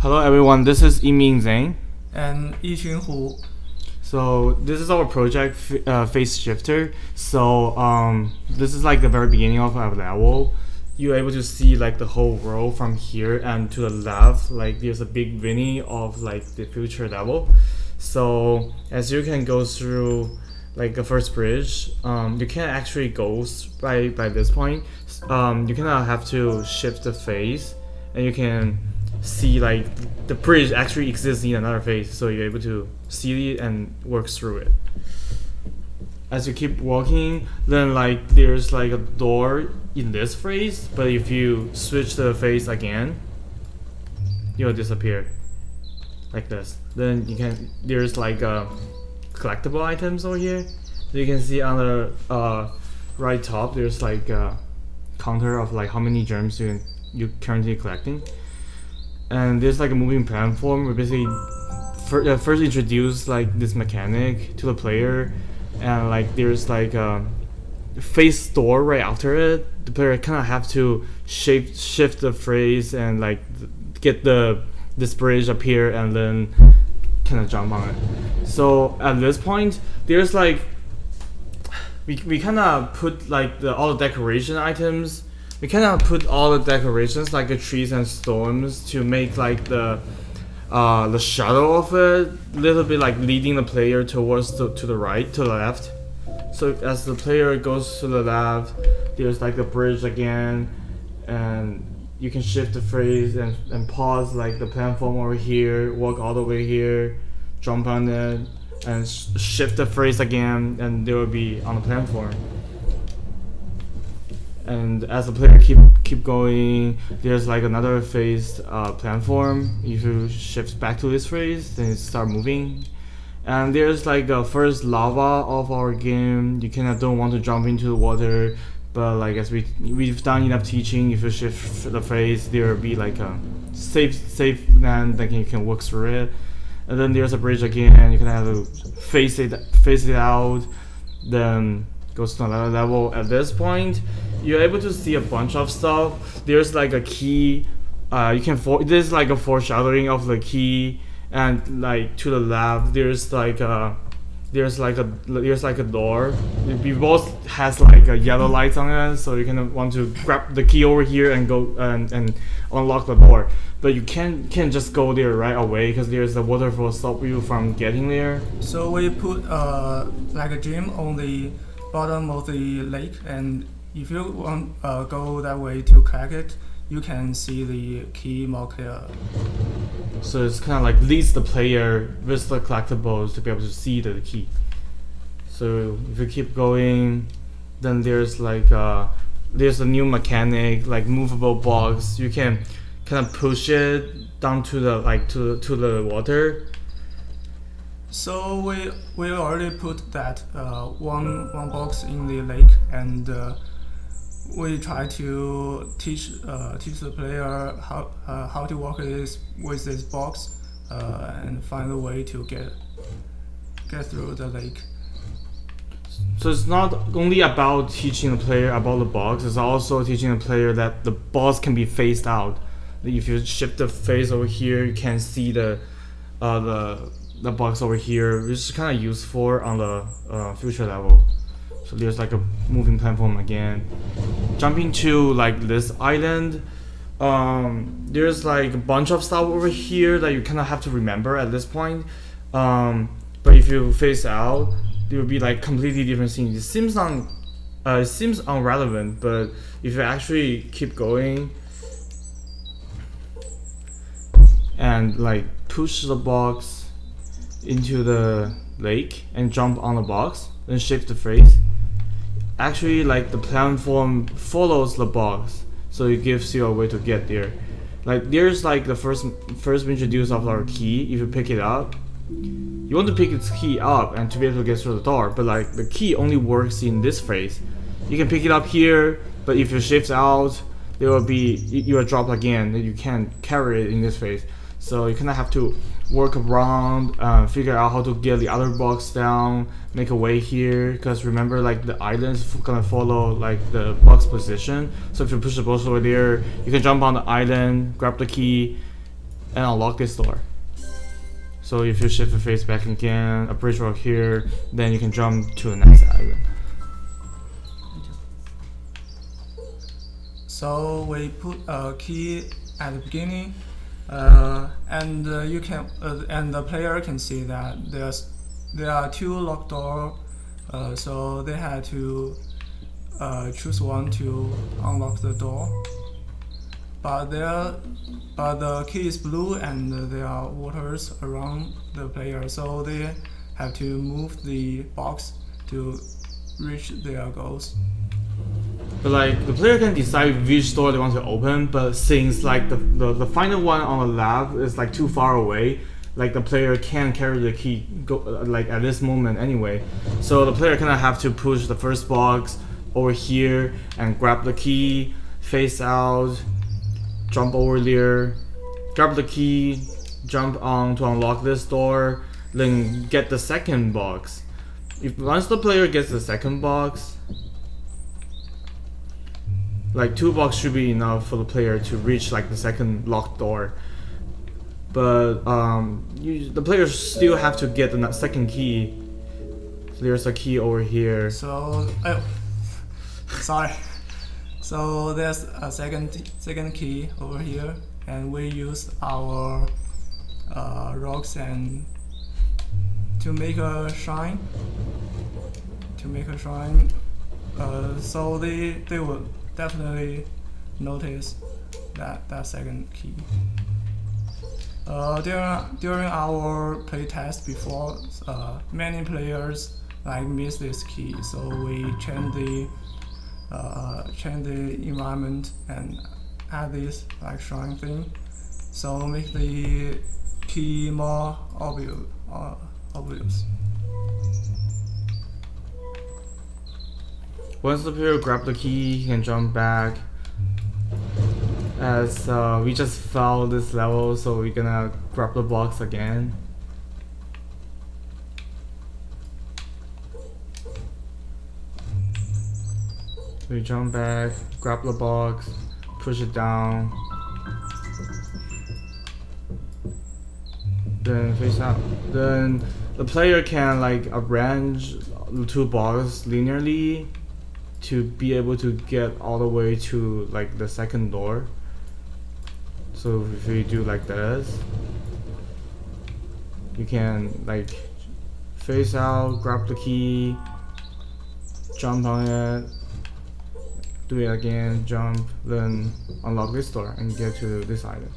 Hello everyone, this is Yiming Zhang. And Yiqun Hu. So this is our project PhaseShifter. So this is like the very beginning of our level. You're able to see like the whole world from here, and to the left like there's a big mini of like the future level. So as you can go through like the first bridge, you can't actually go by this point. You kind of have to shift the phase, and you can see like the bridge actually exists in another phase, so you're able to see it and work through it. As you keep walking, then like there's like a door in this phase, but if you switch the phase again, you'll disappear like this. Then there's like collectible items over here. So you can see on the right top there's like a counter of like how many gems you're currently collecting. And there's like a moving platform where basically first introduce like this mechanic to the player, and like there's like a phase store right after it. The player kind of have to shift the phase and like get this bridge appear and then kind of jump on it. So at this point there's like we kind of put like all the decoration items. We kind of put all the decorations like the trees and storms to make like the shadow of it a little bit like leading the player towards to the right, to the left. So as the player goes to the left, there's like the bridge again, and you can shift the phase and pause like the platform over here, walk all the way here, jump on it, and shift the phase again, and they will be on the platform. And as the player keep going, there's like another phase platform. If you shift back to this phase, then it start moving. And there's like a first lava of our game. You kind of don't want to jump into the water, but like as we've done enough teaching, if you shift the phase, there will be like a safe land that you can walk through it. And then there's a bridge again. You can have to face it out, then goes to another level. At this point, you're able to see a bunch of stuff. There's like a key. There's like a foreshadowing of the key, and like to the left, there's like a door. It both has like a yellow lights on it, so you kind of want to grab the key over here and go and unlock the door. But you can't just go there right away because there's a waterfall stop you from getting there. So we put like a gem on the bottom of the lake, and if you want go that way to crack it, you can see the key more clear. So it's kind of like leads the player with the collectibles to be able to see the key. So if you keep going, then there's like there's a new mechanic like movable box. You can kind of push it down to the to the water. So we already put that one box in the lake, and we try to teach the player how to work with this box and find a way to get through the lake. So it's not only about teaching the player about the box, it's also teaching the player that the box can be phased out. If you shift the phase over here, you can see the box over here, which is kind of useful on the future level. So there's like a moving platform again. Jumping to like this island, there's like a bunch of stuff over here that you kind of have to remember at this point. But if you face out, there will be like completely different scenes. It seems irrelevant, but if you actually keep going and like push the box into the lake and jump on the box, then shift the phase, actually like the platform follows the box, so it gives you a way to get there. Like there's like the first introduce of our key. If you pick it up, you want to pick its key up and to be able to get through the door, but like the key only works in this phase. You can pick it up here, but if you shift out, there will be you will drop again, and you can't carry it in this phase. So you kind of have to work around, figure out how to get the other box down, make a way here, because remember like the island's gonna follow like the box position. So if you push the box over there, you can jump on the island, grab the key, and unlock this door. So if you shift the face back again, a bridge rock here, then you can jump to the next island. So we put a key at the beginning, and you can and the player can see that there are 2 locked doors. So they had to choose one to unlock the door. But the key is blue and there are waters around the player, so they have to move the box to reach their goals. But like the player can decide which door they want to open, but since like the final one on the left is like too far away, like the player can't carry the key like at this moment anyway. So the player kind of have to push the first box over here and grab the key, face out, jump over there, grab the key, jump on to unlock this door, then get the second box. If once the player gets the second box, like 2 boxes should be enough for the player to reach like the second locked door. But the players still have to get the second key. So there's a key over here. So, sorry. So there's a second key over here, and we use our rocks and to make a shrine. So they will definitely notice that second key. During our playtest before, many players like miss this key, so we change the environment and add this like shrine thing, so make the key more obvious. Once the player grabs the key, he can jump back. As we just failed this level, so we're gonna grab the box again. We jump back, grab the box, push it down, then face out. Then the player can like arrange the 2 boxes linearly to be able to get all the way to like the second door. So if you do like this, you can like face out, grab the key, jump on it, do it again, jump, then unlock this door and get to this island.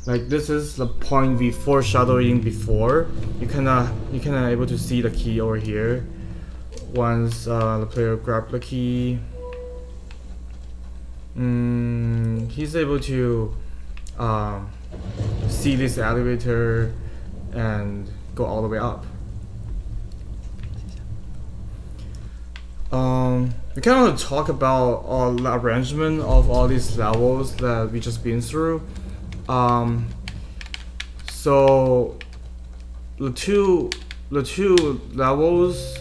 Like this is the point we foreshadowing before. You kinda able to see the key over here. Once the player grab the key, he's able to see this elevator and go all the way up. We kind of want to talk about the arrangement of all these levels that we just been through. So the two levels,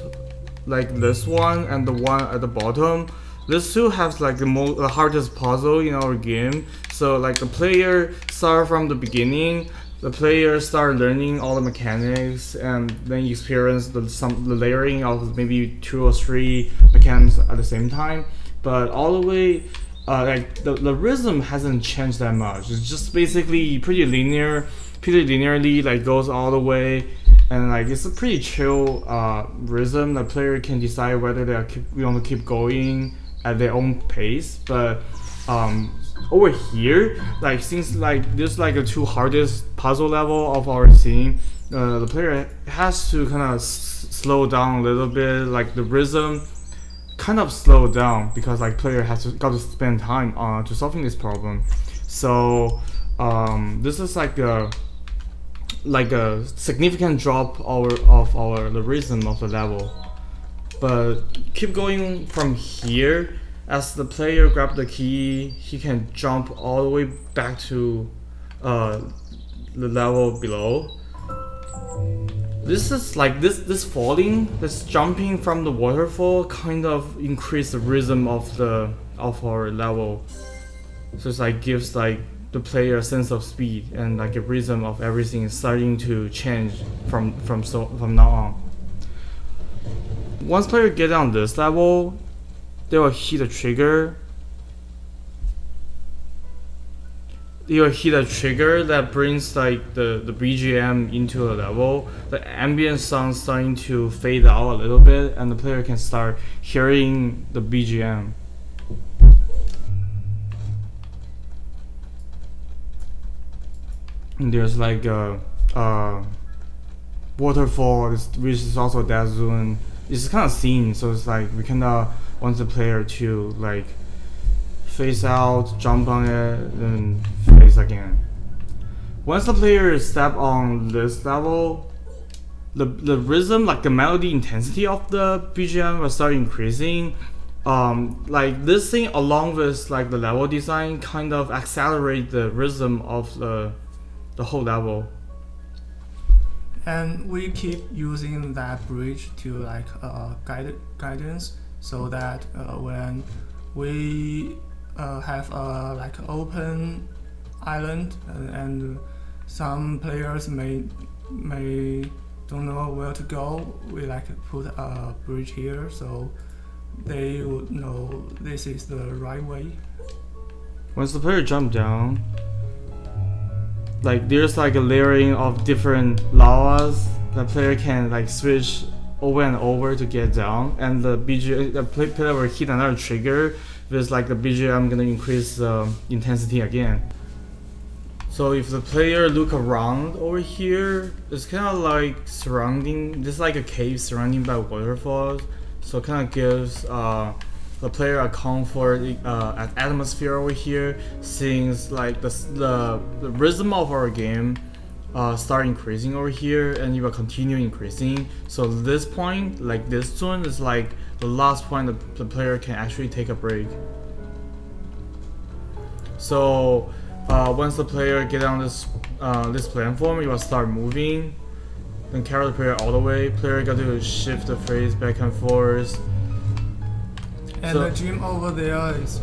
like this one and the one at the bottom, this two have like the hardest puzzle in our game. So like the player start from the beginning, the player start learning all the mechanics and then experience the layering of maybe 2 or 3 mechanics at the same time. But all the way, like the rhythm hasn't changed that much. It's just basically pretty linearly like goes all the way, and like it's a pretty chill rhythm. The player can decide whether they want to keep going at their own pace. But over here, like since like this like the 2 hardest puzzle level of our scene, the player has to kind of slow down a little bit. Like the rhythm kind of slow down because like player got to spend time to solving this problem. So this is like a significant drop of the rhythm of the level. But keep going from here. As the player grabs the key, he can jump all the way back to the level below. This is like this falling, this jumping from the waterfall kind of increase the rhythm of our level. So it's like gives like the player's sense of speed and like a rhythm of everything is starting to change from now on. Once player get on this level, they will hit a trigger. They will hit a trigger that brings like the BGM into a level. The ambient sound starting to fade out a little bit, and the player can start hearing the BGM. And there's like a waterfall, which is also that zone. It's kind of scene, so it's like we kind of want the player to like face out, jump on it, then face again. Once the player step on this level, the rhythm, like the melody intensity of the BGM will start increasing. Like this thing along with like the level design kind of accelerate the rhythm of the whole level. And we keep using that bridge to like guidance, so that when we have a like open island and some players may don't know where to go, we like put a bridge here so they would know this is the right way. Once the player jump down, like there's like a layering of different lavas. The player can like switch over and over to get down, and the player will hit another trigger with like the BGM gonna increase the intensity again. So if the player look around over here, it's kind of like surrounding, just like a cave surrounding by waterfalls. So it kind of gives the player a comfort atmosphere over here, since like the rhythm of our game start increasing over here, and it will continue increasing. So this point, like this zone, is like the last point the player can actually take a break. So once the player get on this platform, it will start moving. Then carry the player all the way. Player got to shift the phase back and forth. And so the gym over there is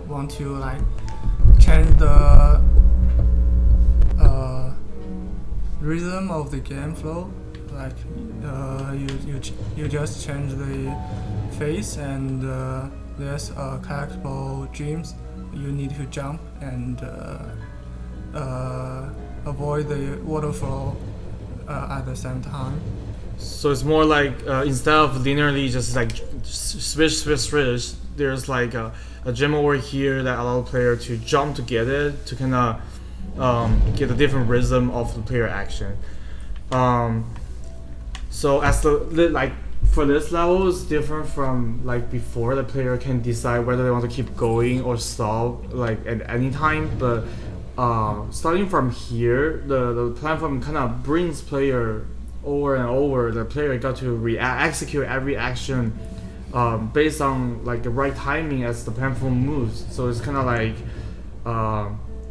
want to like change the rhythm of the game flow. Like you just change the phase, and there's collectible gyms. You need to jump and avoid the waterfall at the same time. So it's more like instead of linearly just like switch, there's like a gem over here that allows the player to jump to get it, to kind of get a different rhythm of the player action. So as the like for this level is different from like before. The player can decide whether they want to keep going or stop like at any time. But starting from here, the platform kind of brings player over and over. The player got to execute every action based on like the right timing as the platform moves. So it's kind of like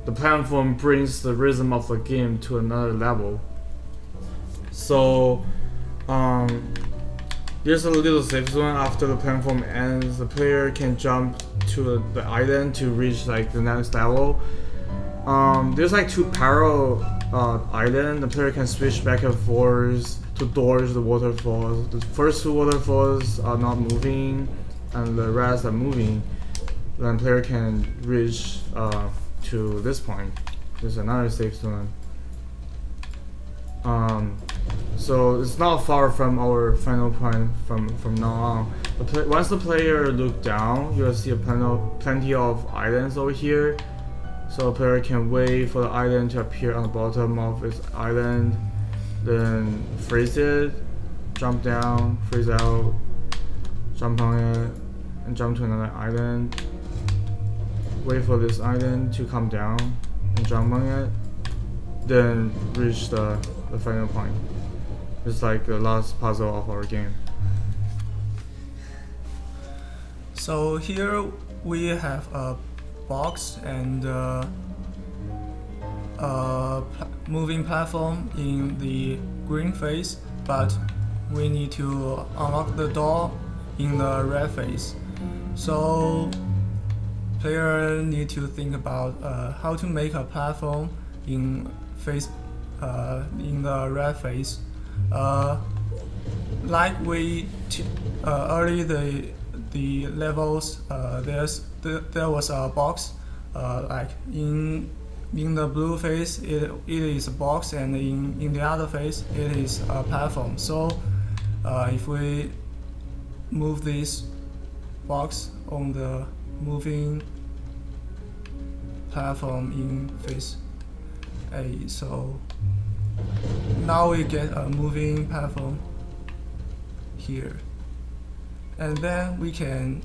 the platform brings the rhythm of the game to another level. So there's a little safe zone after the platform ends. The player can jump to the island to reach like the next level. There's like two parallel islands. The player can switch back and forth to dodge the waterfalls. The first two waterfalls are not moving, and the rest are moving. Then player can reach to this point. There's another safe zone. So it's not far from our final point from now on. Once the player look down, you will see plenty of islands over here. So the player can wait for the island to appear on the bottom of its island, then freeze it, jump down, freeze out, jump on it, and jump to another island. Wait for this island to come down and jump on it, then reach the final point. It's like the last puzzle of our game. So here we have a box and moving platform in the green phase, but we need to unlock the door in the red phase. So player need to think about how to make a platform in in the red phase. Like we early the levels, there was a box. Like in the blue phase, it is a box, and in the other phase, it is a platform. So if we move this box on the moving platform in phase A, so now we get a moving platform here, and then we can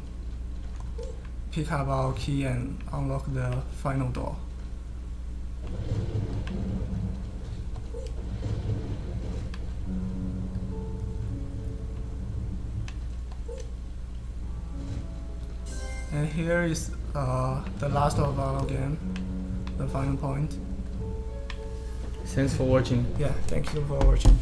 pick up our key and unlock the final door. And here is the last of our game, the final point. Thanks for watching. Yeah, thank you for watching.